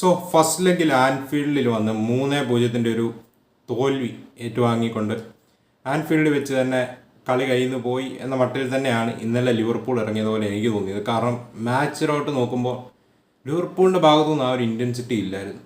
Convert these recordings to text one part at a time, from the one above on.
So first ലെഗിൽ ആൻഫീൽഡിൽ വന്ന് 3-0 ഒരു തോൽവി ഏറ്റുവാങ്ങിക്കൊണ്ട് ആൻഫീൽഡ് വെച്ച് തന്നെ കളി കയ്യിൽ നിന്ന് പോയി എന്ന മട്ടിൽ തന്നെയാണ് ഇന്നലെ ലിവർപൂൾ ഇറങ്ങിയതുപോലെ എനിക്ക് തോന്നിയത്. കാരണം മാച്ചിലോട്ട് നോക്കുമ്പോൾ ലിവർപൂളിൻ്റെ ഭാഗത്തുനിന്ന് ആ ഒരു ഇൻറ്റൻസിറ്റി ഇല്ലായിരുന്നു.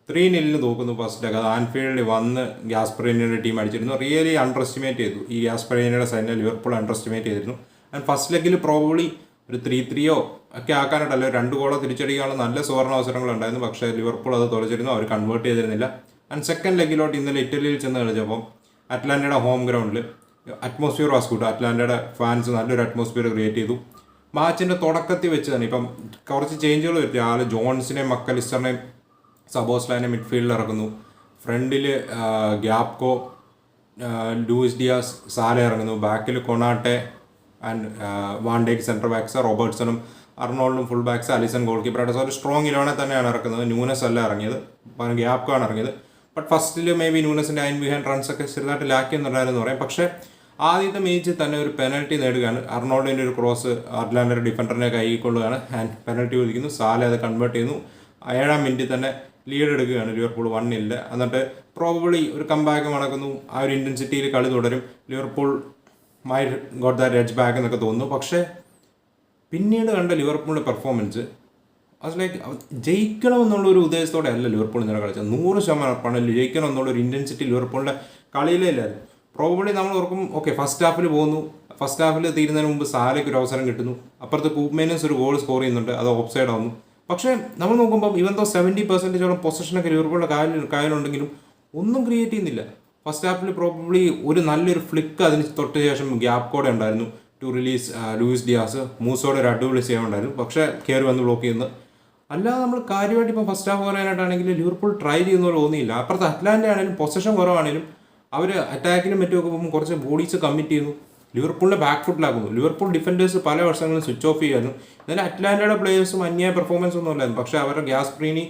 3-0 തോക്കുന്നു ഫസ്റ്റ് ലെഗ്. അത് ആൻഫീൽഡിൽ വന്ന് ഗ്യാസ്പെറീനയുടെ ടീം അടിച്ചിരുന്നു. റിയലി അണ്ടർ എസ്റ്റിമേറ്റ് ചെയ്തു ഈ ഗ്യാസ്പെറീനയുടെ സൈഡിനെ ലിവർപൂൾ അണ്ടർ എസ്റ്റിമേറ്റ് ചെയ്തിരുന്നു. ആൻഡ് ഫസ്റ്റ് ലെഗിൽ പ്രോബ്ലി ഒരു 3-3 ഒക്കെ ആക്കാനായിട്ടല്ലോ 2 ഗോളോ തിരിച്ചടിക്കാനുള്ള നല്ല സുവർണ അവസരങ്ങളുണ്ടായിരുന്നു. പക്ഷേ ലിവർപൂൾ അത് തുളച്ചിരുന്നു, അവർ കൺവേർട്ട് ചെയ്തിരുന്നില്ല. ആൻഡ് സെക്കൻഡ് ലെഗിലോട്ട് ഇന്നലെ ഇറ്റലിയിൽ ചെന്ന് കളിച്ചപ്പോൾ അറ്റ്ലാന്റയുടെ ഹോം ഗ്രൗണ്ടിൽ അറ്റ്മോസ്ഫിയർ വാസ് ഗുഡ്. അറ്റ്ലാന്റയുടെ ഫാൻസ് നല്ലൊരു അറ്റ്മോസ്ഫിയർ ക്രിയേറ്റ് ചെയ്തു. മാച്ചിൻ്റെ തുടക്കത്തിൽ വെച്ച് തന്നെ ഇപ്പം കുറച്ച് ചേഞ്ചുകൾ വരുത്തി. ആൾ ജോൺസിനെയും മക്കലിസ്റ്ററിനെയും സബോസ്ലാനെ മിഡ്ഫീൽഡിൽ ഇറക്കുന്നു. ഫ്രണ്ടിൽ ഗ്യാപ്കോ, ലൂയിസ് ഡിയാസ്, സാല ഇറങ്ങുന്നു. ബാക്കിൽ Konate and Van Dijk centre backs, റോബർട്ട്സണും അർണോൾഡും ഫുൾ ബാക്സ്, അലിസൺ ഗോൾ കീപ്പറായിട്ട്. സോ ഒരു സ്ട്രോങ് ഇലവനെ തന്നെയാണ് ഇറക്കുന്നത്. ന്യൂനസ് അല്ല ഇറങ്ങിയത്, ഗ്യാപ്കോ ആണ് ഇറങ്ങിയത്. ബട്ട് ഫസ്റ്റിൽ മേ ബി ന്യൂനസിൻ്റെ 9 ബിഹൈൻഡ് റൺസ് ഒക്കെ ചെറുതായിട്ട് ലാക്ക് ചെയ്യുന്നുണ്ടായിരുന്നു പറയാം. പക്ഷേ ആദ്യത്തെ മാച്ചിൽ തന്നെ ഒരു പെനൽറ്റി നേടുകയാണ്. അർണോൾഡിൻ്റെ ഒരു ക്രോസ് അറ്റ്ലാന്റയുടെ ഡിഫൻഡറിനെ കൈക്കൊള്ളുകയാണ് ആൻഡ് പെനൽറ്റി വിളിക്കുന്നു. സാല അത് കൺവേർട്ട് ചെയ്യുന്നു. 7-ാം മിനിറ്റിൽ തന്നെ ലീഡ് എടുക്കുകയാണ് ലിവർപൂൾ 1-0. എന്നിട്ട് പ്രോബബ്ലി ഒരു കംബാക്ക് നടക്കുന്നു. ആ ഒരു ഇൻറ്റൻസിറ്റിയിൽ കളി തുടരും. Liverpool my got that edge back എന്നൊക്കെ തോന്നുന്നു. പക്ഷേ പിന്നീട് കണ്ട ലിവർപൂളിൻ്റെ പെർഫോമൻസ് അത് ലൈക്ക് ജയിക്കണമെന്നുള്ളൊരു ഉദ്ദേശത്തോടെ അല്ല ലിവർപൂൾ ഇന്നലെ കളിച്ചത്. 100% ഉറപ്പാണ് ജയിക്കണം എന്നുള്ളൊരു ഇൻറ്റൻസിറ്റി ലിവർപൂളിൻ്റെ കളിയിലേ ഇല്ലായിരുന്നു. പ്രോബബ്ലി നമ്മൾ ഓർക്കും ഓക്കെ ഫസ്റ്റ് ഹാഫിൽ പോകുന്നു, ഫസ്റ്റ് ഹാഫിൽ തീരുന്നതിന് മുമ്പ് സാലയ്ക്ക് ഒരു അവസരം കിട്ടുന്നു, അപ്പുറത്ത് കൂപ്മേനസ് ഒരു ഗോൾ സ്കോർ ചെയ്യുന്നുണ്ട്, അത് ഓഫ് സൈഡ് ആവുന്നു. പക്ഷേ നമ്മൾ നോക്കുമ്പോൾ ഇവൻ 70% പൊസിഷനൊക്കെ ലിവർപൂളിൻ്റെ കായലുണ്ടെങ്കിലും ഒന്നും ക്രിയേറ്റ് ചെയ്യുന്നില്ല. ഫസ്റ്റ് ഹാഫിൽ പ്രോബബ്ലി ഒരു നല്ലൊരു ഫ്ലിക്ക് അതിന് തൊട്ട് ശേഷം ഗ്യാപ്പ് കോടെ ഉണ്ടായിരുന്നു ടു റിലീസ് ലൂയിസ് ഡിയാസ്. മൂസോടെ ഒരു അടിപൊളി സേവ് ഉണ്ടായിരുന്നു, പക്ഷേ കയറി വന്ന് ബ്ലോക്ക് ചെയ്യുന്നത്. അല്ലാതെ നമ്മൾ കാര്യമായിട്ട് ഇപ്പോൾ ഫസ്റ്റ് ഹാഫ് പറയാനായിട്ടാണെങ്കിൽ ലിവർപൂൾ ട്രൈ ചെയ്യുന്ന പോലെ തോന്നിയില്ല. അപ്പുറത്ത് അറ്റ്ലാന്റ ആണെങ്കിലും പൊസിഷൻ കുറവാണെങ്കിലും അവർ അറ്റാക്കിനും മറ്റുമൊക്കെ പോകുമ്പോൾ കുറച്ച് ബോഡീസ് കമ്മിറ്റ് ചെയ്യുന്നു. ലിവർപൂളിൻ്റെ ബാക്ക് ഫുട്ടിലാക്കുന്നു. ലിവർപൂൾ ഡിഫൻഡേഴ്സ് പല വർഷങ്ങളും സ്വിച്ച് ഓഫ് ചെയ്യായിരുന്നു. എന്നാലും അറ്റ്ലാന്റയുടെ പ്ലേയേഴ്സും അന്യായ പെർഫോമൻസ് ഒന്നും ഇല്ലായിരുന്നു. പക്ഷേ അവരുടെ ഗ്യാസ്പെറീനി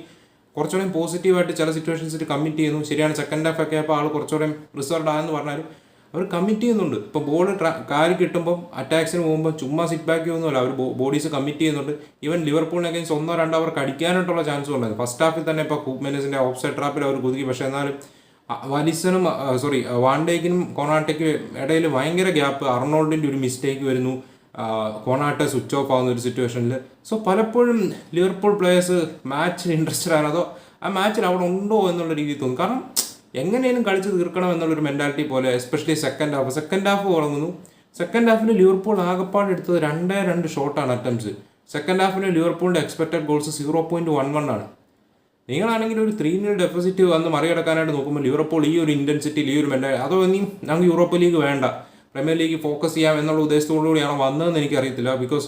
കുറച്ചുകൂടെ പോസിറ്റീവായിട്ട് ചില സിറ്റുവേഷൻസിൽ കമ്മിറ്റ് ചെയ്യുന്നു. ശരിയാണ്, സെക്കൻഡ് ഹാഫ് ഒക്കെ അപ്പോൾ ആൾ കുറച്ചുകൂടെ റിസർവ്ഡ് ആയെന്ന് പറഞ്ഞാലും അവർ കമ്മിറ്റ് ചെയ്യുന്നുണ്ട്. ഇപ്പോൾ ബോൾ കാല് കിട്ടുമ്പോൾ അറ്റാക്സിന് പോകുമ്പോൾ ചുമ്മാ സിറ്റ് ബാക്ക് ചെയ്യുന്നല്ല, അവർ ബോഡീസ് കമ്മിറ്റ് ചെയ്യുന്നുണ്ട്. ഈവൻ ലിവർപൂളിനെ അഗൈൻസ്റ്റ് 1-2 അവർക്ക് അടിക്കാനായിട്ടുള്ള ചാൻസും ഉണ്ടായിരുന്നു. ഫസ്റ്റ് ഹാഫിൽ തന്നെ ഇപ്പോൾ കൂപ്മേനസിൻ്റെ ഓഫ് സൈഡ് ട്രാപ്പിൽ അവർ കുതുക്കി. പക്ഷേ എന്നാലും വലിസനും വാൻഡേക്കിനും കൊണാട്ടയ്ക്കും ഇടയിൽ ഭയങ്കര ഗ്യാപ്പ്. അർണോൾഡിൻ്റെ ഒരു മിസ്റ്റേക്ക് വരുന്നു, കൊണാട്ടെ സ്വിച്ച് ഓഫ് ആവുന്ന ഒരു സിറ്റുവേഷനിൽ. സോ പലപ്പോഴും ലിവർപൂൾ പ്ലേയേഴ്സ് മാച്ചിൽ ഇൻട്രസ്റ്റഡ് ആണ്, അതോ ആ മാച്ചിൽ അവിടെ ഉണ്ടോ എന്നുള്ള രീതിയിൽ തോന്നും. കാരണം എങ്ങനെയും കളിച്ച് തീർക്കണം എന്നുള്ളൊരു മെൻറ്റാലിറ്റി പോലെ, എസ്പെഷ്യലി സെക്കൻഡ് ഹാഫ് തുടങ്ങുന്നു. സെക്കൻഡ് ഹാഫിൽ ലിവർപൂൾ ആകെപ്പാട് എടുത്തത് 2 ഷോട്ടാണ് അറ്റംപ്റ്റ്സ്. സെക്കൻഡ് ഹാഫിൽ ലിവർപൂളിൻ്റെ എക്സ്പെക്റ്റഡ് ഗോൾസ് 0.11 ആണ്. നിങ്ങളാണെങ്കിൽ ഒരു 3-0 ഡെപ്പോസിറ്റ് വന്ന് മറികടക്കാനായിട്ട് നോക്കുമ്പോൾ ലിവർപൂൾ ഈ ഒരു ഇൻറ്റൻസിറ്റിയിൽ ഈ ഒരു മെൻറ്റാലിറ്റി, അതോ ഇനി നമുക്ക് യൂറോപ്പ ലീഗ് വേണ്ട, പ്രീമിയർ ലീഗ് ഫോക്കസ് ചെയ്യാം എന്നുള്ള ഉദ്ദേശത്തോടുകൂടിയാണ് വന്നതെന്ന് എനിക്കറിയത്തില്ല. ബിക്കോസ്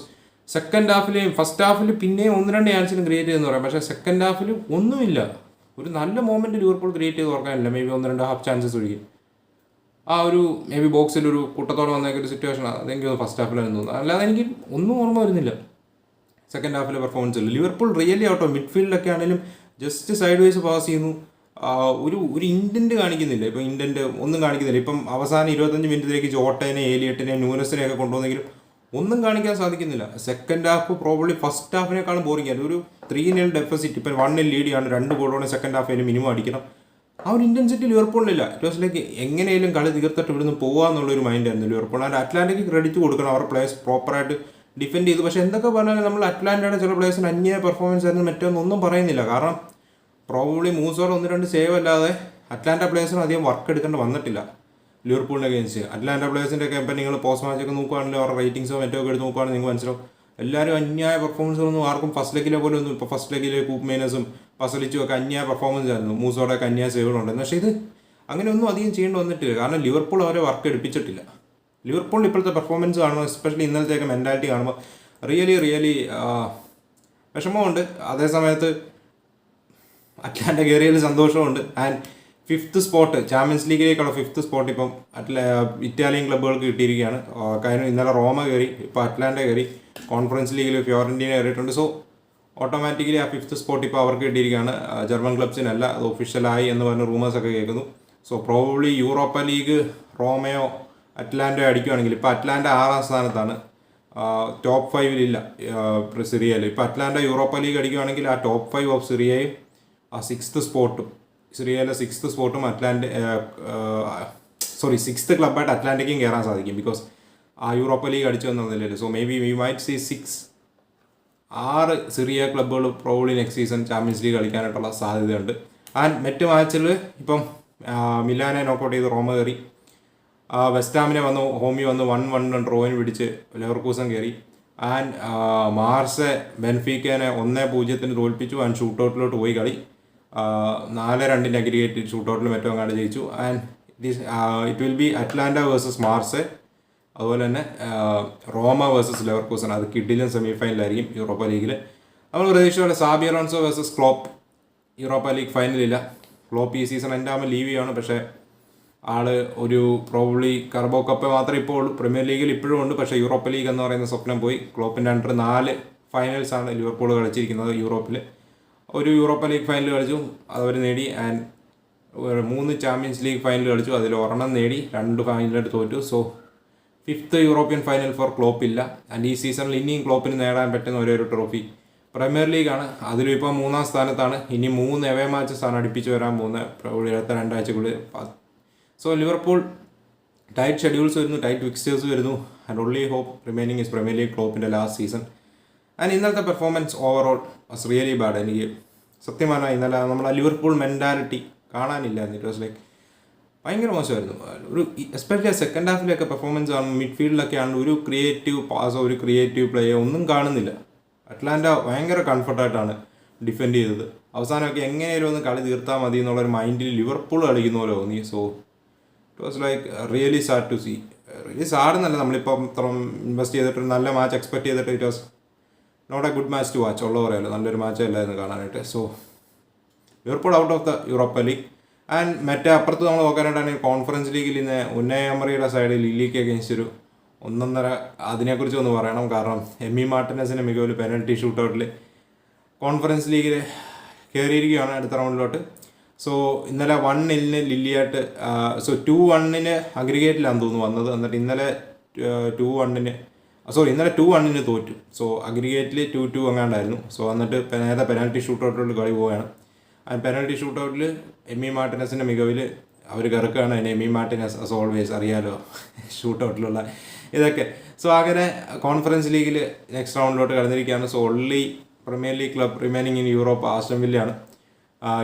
സെക്കൻഡ് ഹാഫിലെയും ഫസ്റ്റ് ഹാഫിൽ പിന്നെയും 1-2 ചാൻസിലും ക്രിയേറ്റ് ചെയ്തെന്ന് പറയാം. പക്ഷേ സെക്കൻഡ് ഹാഫിൽ ഒന്നുമില്ല. ഒരു നല്ല മൊമെൻറ്റ് ലിവർപൂൾ ക്രിയേറ്റ് ചെയ്ത് ഓർക്കാനില്ല. മേ ബി 1-2 ഹാഫ് ചാൻസസ് ഒഴികെ ആ ഒരു മേ ബി ബോക്സിൽ ഒരു കൂട്ടത്തോടെ വന്നേക്കൊരു സിറ്റുവേഷൻ അതെനിക്ക് ഫസ്റ്റ് ഹാഫിലായിരുന്നു തോന്നുന്നു. അല്ലാതെ എനിക്ക് ഒന്നും ഓർമ്മ വരുന്നില്ല സെക്കൻഡ് ഹാഫിലെ പെർഫോമൻസിൽ. ലിവർപൂൾ റിയലി ഔട്ടോ മിഡ്ഫീൽഡൊക്കെ ആണെങ്കിലും ജസ്റ്റ് സൈഡ് വൈസ് പാസ് ചെയ്യുന്നു. ഒരു ഇൻറ്റൻറ്റ് കാണിക്കുന്നില്ല. ഇപ്പം ഇൻറ്റൻറ്റ് ഒന്നും കാണിക്കുന്നില്ല. ഇപ്പം അവസാനം 25 മിനിറ്റിലേക്ക് ജോട്ടേനെ, ഏലിയട്ടിനെ, ന്യൂനസിനെയൊക്കെ കൊണ്ടുവന്നെങ്കിലും ഒന്നും കാണിക്കാൻ സാധിക്കുന്നില്ല. സെക്കൻഡ് ഹാഫ് പ്രോബ്ലി ഫസ്റ്റ് ഹാഫിനേക്കാളും ബോറിംഗ് ആയിരുന്നു. ഒരു 3-0 ഡെപ്പോസിറ്റ്, ഇപ്പം 1-0 ലീഡ് ചെയ്യാണ്, 2 ഗോളോടെ സെക്കൻഡ് ഹാഫിൽ മിനിമം അടിക്കണം. ആ ഒരു ഇൻറ്റൻസിറ്റി ലിവർപൂളിലില്ല. ഇറ്റ് വാസ് ലൈക്ക് എങ്ങനെയും കളി തീർത്തിട്ട് ഇവിടുന്ന് പോകാമെന്നുള്ളൊരു മൈൻഡായിരുന്നു ലിവർപൂൾ. ആൻഡ് അറ്റ്ലാന്റയ്ക്ക് ക്രെഡിറ്റ് കൊടുക്കണം, അവരുടെ പ്ലേയേഴ്സ് പ്രോപ്പറായിട്ട് ഡിഫെൻഡ് ചെയ്തു. പക്ഷേ എന്തൊക്കെ പറഞ്ഞാലും നമ്മൾ അറ്റ്ലാന്റയുടെ ചില പ്ലേയേഴ്സിന് അന്യായ പെർഫോമൻസ് ആയിരുന്നു, മറ്റൊന്നും പറയുന്നില്ല. കാരണം പ്രോബ്ലി മൂസോടെ 1-2 സേവ് അല്ലാതെ അറ്റ്ലാന്റ പ്ലേയേഴ്സിനും അധികം വർക്ക് എടുക്കേണ്ടി വന്നിട്ടില്ല ലിവർപൂളിനെ അഗേൻസ്റ്റ്. അറ്റ്ലാന്റ പ്ലേയേഴ്സിൻ്റെ ഒക്കെ ഇപ്പം നിങ്ങൾ പോസ്റ്റ് മാച്ചൊക്കെ നോക്കുകയാണെങ്കിൽ അവരുടെ റേറ്റിംഗ്സോ മറ്റോ ഒക്കെ എടുത്ത് നോക്കുകയാണെങ്കിൽ നിങ്ങൾക്ക് മനസ്സിലാവും എല്ലാവരും അന്യായ പെർഫോമൻസൊന്നും ആർക്കും ഫസ്റ്റ് ലെഗിലെ പോലെ ഒന്നും. ഇപ്പോൾ ഫസ്റ്റ് ലെഗിലെ കൂപ്മേനസും പസലിച്ചും ഒക്കെ അന്യായ പെർഫോമൻസ് ആയിരുന്നു. മൂസോടെ ഒക്കെ അന്യായ സേവുകളുണ്ടായിരുന്നു. പക്ഷേ ഇത് അങ്ങനെയൊന്നും അധികം ചെയ്യേണ്ടി വന്നിട്ടില്ല. കാരണം ലിവർപൂൾ അവരെ വർക്ക് എടുപ്പിച്ചിട്ടില്ല. ലിവർപൂളിൽ ഇപ്പോഴത്തെ പെർഫോമൻസ് കാണുമ്പോൾ, എസ്പെഷ്യലി ഇന്നലത്തെയൊക്കെ മെൻറ്റാലിറ്റി കാണുമ്പോൾ റിയലി വിഷമമുണ്ട്. അതേസമയത്ത് അറ്റ്ലാന്റ കയറിയതിൽ സന്തോഷമുണ്ട്. ആൻഡ് 5th സ്പോട്ട്, ചാമ്പ്യൻസ് ലീഗിലേക്കുള്ള 5th സ്പോട്ട് ഇപ്പം ഇറ്റാലിയൻ ക്ലബ്ബുകൾക്ക് കിട്ടിയിരിക്കുകയാണ്. കാര്യം ഇന്നലെ റോമ കയറി, ഇപ്പോൾ അറ്റ്ലാന്റ കയറി, കോൺഫറൻസ് ലീഗിൽ ഫിയോറന്റീന കയറിയിട്ടുണ്ട്. സോ ഓട്ടോമാറ്റിക്കലി ആ 5th സ്പോട്ട് ഇപ്പോൾ അവർക്ക് കിട്ടിയിരിക്കുകയാണ്. ജർമ്മൻ ക്ലബ്സിനല്ല, അത് ഒഫീഷ്യലായി എന്ന് പറഞ്ഞ റൂമേഴ്സൊക്കെ കേൾക്കുന്നു. സോ പ്രോബബ്ലി യൂറോപ്പ ലീഗ് റോമയോ അറ്റ്ലാന്റയോ അടിക്കുകയാണെങ്കിൽ, ഇപ്പോൾ അറ്റ്ലാന്റ 6ാം സ്ഥാനത്താണ്, ടോപ്പ് 5-ലില്ല സിറിയയിൽ. ഇപ്പോൾ അറ്റ്ലാന്റ യൂറോപ്പ ലീഗ് അടിക്കുകയാണെങ്കിൽ ആ ടോപ്പ് 5 ഓഫ് സിറിയയും ആ 6th സ്പോട്ടും സിറിയയിലെ 6th സ്പോട്ടും സിക്സ്ത് ക്ലബ്ബായിട്ട് അറ്റ്ലാന്റിക്കും കയറാൻ സാധിക്കും. ബിക്കോസ് ആ യൂറോപ്പ ലീഗ് അടിച്ചു വന്നതല്ലേ. So maybe we might see 6 Serie A ക്ലബ്ബുകൾ probably next season champions league കളിക്കാനായിട്ടുള്ള സാധ്യതയുണ്ട്. ആൻഡ് മറ്റ് മാച്ചിൽ ഇപ്പം മിലാനെ നോക്കൗട്ട് ചെയ്ത് റോമ കയറി, വെസ്റ്റാമിനെ വന്നു ഹോമി വന്ന് 1-1 ഡ്രോയിന് പിടിച്ച് ലെവർകൂസൻ കയറി. ആൻഡ് മാർസെ ബെൻഫീക്കേനെ 1-0 തോൽപ്പിച്ചു. ആൻഡ് ഷൂട്ടൗട്ടിലോട്ട് പോയി കളി 4-2 അഗ്രിഗേറ്റ് ഷൂട്ടൗട്ടിൽ മറ്റോ അങ്ങാണ്ട് ജയിച്ചു. And it will be Atalanta versus Marseille, അതുപോലെ തന്നെ റോമ വേഴ്സസ് ലെവർകൂസൻ. അത് കിഡിലും സെമി ഫൈനലായിരിക്കും യൂറോപ്പ ലീഗിൽ. നമ്മൾ പ്രതീക്ഷ പോലെ Xabi Alonso versus Klopp Europa league ഫൈനലില്ല. ക്ലോപ്പ് ഈ സീസൺ എൻ്റെ ആകുമ്പോൾ ലീവ് ചെയ്യാണ്. പക്ഷേ ആള് ഒരു പ്രോബ്ലി കർബോ കപ്പ് മാത്രമേ ഇപ്പോൾ ഉള്ളൂ. പ്രീമിയർ ലീഗിൽ ഇപ്പോഴും ഉണ്ട്. പക്ഷേ യൂറോപ്പ ലീഗ് എന്ന് പറയുന്ന സ്വപ്നം പോയി. ക്ലോപ്പിൻ്റെ അണ്ടർ 4 ഫൈനൽസാണ് ലിവർപൂൾ കളിച്ചിരിക്കുന്നത് യൂറോപ്പിൽ. ഒരു യൂറോപ്പ ലീഗ് ഫൈനൽ കളിച്ചു, അവർ നേടി. ആൻഡ് 3 ചാമ്പ്യൻസ് ലീഗ് ഫൈനൽ കളിച്ചു, അതിൽ 1 നേടി, 2 ഫൈനലായിട്ട് തോറ്റു. So 5th European final for Klopp ഇല്ല. ആൻഡ് ഈ സീസണിൽ ഇനിയും ക്ലോപ്പിന് നേടാൻ പറ്റുന്ന ഒരു ട്രോഫി പ്രീമിയർ ലീഗാണ്. അതിലും ഇപ്പോൾ 3ാം സ്ഥാനത്താണ്. ഇനി 3 എവേ മാച്ചസാണ് അടുപ്പിച്ച് വരാൻ പോകുന്നത് അടുത്ത 2 ആഴ്ചക്കുള്ളിൽ. സോ ലിവർപൂൾ ടൈറ്റ് ഷെഡ്യൂൾസ് വരുന്നു, ടൈറ്റ് ഫിക്സ്റ്റേഴ്സ് വരുന്നു. And only hope remaining is premier league ക്ലോപ്പിൻ്റെ ലാസ്റ്റ് സീസൺ. ആൻഡ് ഇന്നലത്തെ performance overall was really bad. എനിക്ക് സത്യം പറഞ്ഞാൽ ഇന്നലെ നമ്മളെ ലിവർപൂൾ മെൻറ്റാലിറ്റി കാണാനില്ല. ഇറ്റ് വാസ് ലൈക്ക് ഭയങ്കര മോശമായിരുന്നു. ഒരു എസ്പെഷ്യലി സെക്കൻഡ് ഹാഫിലൊക്കെ പെർഫോമൻസ് ആണ്. മിഡ്ഫീൽഡിലൊക്കെ ആണ് ഒരു ക്രിയേറ്റീവ് പാസോ ഒരു ക്രിയേറ്റീവ് പ്ലേയോ ഒന്നും കാണുന്നില്ല. അറ്റ്ലാന്റ ഭയങ്കര കംഫർട്ടായിട്ടാണ് ഡിഫെൻഡ് ചെയ്തത്. അവസാനമൊക്കെ എങ്ങനെയാലും ഒന്ന് കളി തീർത്താൽ മതി എന്നുള്ളൊരു മൈൻഡിൽ ലിവർപൂൾ കളിക്കുന്ന പോലെ തോന്നി. So it was like really sad to see. Really sad എന്നല്ല, നമ്മളിപ്പം ഇത്ര ഇൻവെസ്റ്റ് ചെയ്തിട്ട് നല്ല മാച്ച് എക്സ്പെക്ട് ചെയ്തിട്ട് it was not a good match to watch. ഉള്ള പറയല്ലോ, നല്ലൊരു മാച്ച് അല്ലായിരുന്നു കാണാനായിട്ട്. So Liverpool out of the Europa League. And മറ്റേ അപ്പുറത്ത് നമ്മൾ നോക്കാനായിട്ടാണെങ്കിൽ കോൺഫറൻസ് ലീഗിൽ ഇന്ന് ഉന്നയ എമറിയുടെ സൈഡിൽ ലില്ലിക്ക് അഗേൻസ്റ്റ് ഒരു 1.5 അതിനെക്കുറിച്ച് ഒന്ന് പറയണം. കാരണം എമ്മി മാർട്ടിനസിൻ്റെ മികവിൽ പെനൽറ്റി ഷൂട്ടൗട്ടിൽ കോൺഫറൻസ് ലീഗിൽ കയറിയിരിക്കുകയാണ് അടുത്ത റൗണ്ടിലോട്ട്. സോ ഇന്നലെ 1-0 ലില്ലിയായിട്ട്, 2-1 അഗ്രിഗേറ്റിലാണെന്ന് തോന്നുന്നു വന്നത്. എന്നിട്ട് ഇന്നലെ 2-1 തോറ്റു. സോ അഗ്രിഗേറ്റിൽ 2-2 അങ്ങാണ്ടായിരുന്നു. സോ എന്നിട്ട് നേരെ പെനാൽറ്റി ഷൂട്ടൗട്ടിലോട്ട് കളി പോവുകയാണ്. ആ പെനാൽറ്റി ഷൂട്ടൗട്ടിൽ എമ്മി മാർട്ടിനസിൻ്റെ മികവിൽ അവർ കിടക്കുകയാണ്. അതിന് എമ്മി മാർട്ടിനസ് ആസ് ഓൾവേസ് അറിയാലോ ഷൂട്ടൗട്ടിലുള്ള ഇതൊക്കെ. സോ അങ്ങനെ കോൺഫറൻസ് ലീഗിൽ നെക്സ്റ്റ് റൗണ്ടിലോട്ട് കടന്നിരിക്കുകയാണ്. So only premier league club remaining in Europe Aston വില്ലയാണ്.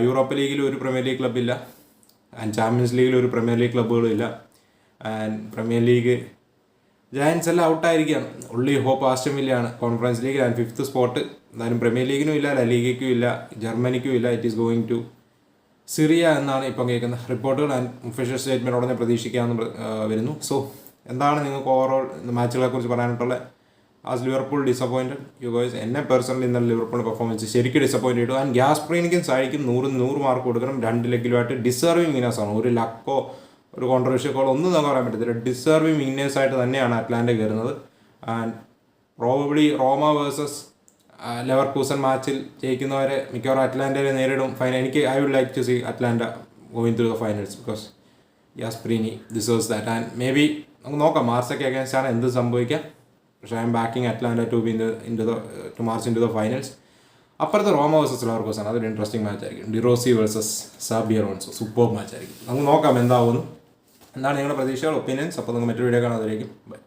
യൂറോപ്പ ലീഗിൽ ഒരു പ്രീമിയർ ലീഗ് ക്ലബ്ബില്ല. ആൻഡ് ചാമ്പ്യൻസ് ലീഗിൽ ഒരു പ്രീമിയർ ലീഗ് ക്ലബ്ബുകളും ഇല്ല. ആൻഡ് പ്രീമിയർ ലീഗ് ജയൻസ് എല്ലാം ഔട്ടായിരിക്കുകയാണ്. ഉള്ളി ഹോപ്പ് ആസ്റ്റൺ വില്ലയാണ് കോൺഫറൻസ് ലീഗിൽ. And 5th spot. എന്തായാലും പ്രീമിയർ ലീഗിനും ഇല്ല, ല ലീഗയ്ക്കും ഇല്ല, ജർമ്മനിക്കും ഇല്ല. It is going to Serie എന്നാണ് ഇപ്പം കേൾക്കുന്ന റിപ്പോർട്ടുകൾ. ആൻഡ് ഒഫീഷ്യൽ സ്റ്റേറ്റ്മെൻറ്റ് ഉടനെ പ്രതീക്ഷിക്കാമെന്ന് വരുന്നു. സോ എന്താണ് നിങ്ങൾക്ക് ഓവറോൾ മാച്ചുകളെ കുറിച്ച് പറയാനായിട്ടുള്ളത്? As Liverpool disappointed you guys? എന്നെ പേഴ്സണലി ഇന്നലെ ലിവർപൂളിൻ്റെ പെർഫോമൻസ് ശരിക്കും ഡിസപ്പോയിൻറ്റ് ചെയ്തു. ആൻഡ് ഗ്യാസ്പ്രീനിക്കും സായിക്കും 100 മാർക്ക് കൊടുക്കണം. 2 ലെഗിലുമായിട്ട് ഡിസേർവിങ് വിന്നേഴ്സാണ്. ഒരു ലക്കോ ഒരു കോൺട്രവേഴ്ഷ്യൽ കോളോ ഒന്നും നമുക്ക് പറയാൻ പറ്റത്തില്ല. ഡിസേർവിങ് വിന്നേഴ്സായിട്ട് തന്നെയാണ് അറ്റ്ലാന്റ കയറുന്നത്. And probably Roma versus Leverkusen മാച്ചിൽ ജയിക്കുന്നവരെ മിക്കവാറും അറ്റ്ലാന്റയെ നേരിടും final. I would like to see Atalanta going through the finals because Gasperini deserves that. And maybe നമുക്ക് നോക്കാം മാർസയ്ക്ക് അഗേൻസ്റ്റ് ആണ് എന്ത് സംഭവിക്കാം. പക്ഷേ I'm backing Atalanta to march into the finals. അപ്പുറത്ത് റോമ വേഴ്സസ് ലെവർകൂസൻ, അതൊരു interesting match ആയിരിക്കും. De Rossi versus Xabi Alonso, super match ആയിരിക്കും. നമുക്ക് നോക്കാം എന്താവുന്നു. എന്താണ് നിങ്ങളുടെ പ്രതീക്ഷകൾ, ഒപ്പീനിയൻസ്? അപ്പോൾ നമുക്ക് മറ്റൊരു വീഡിയോ കാണാൻ. ബൈ.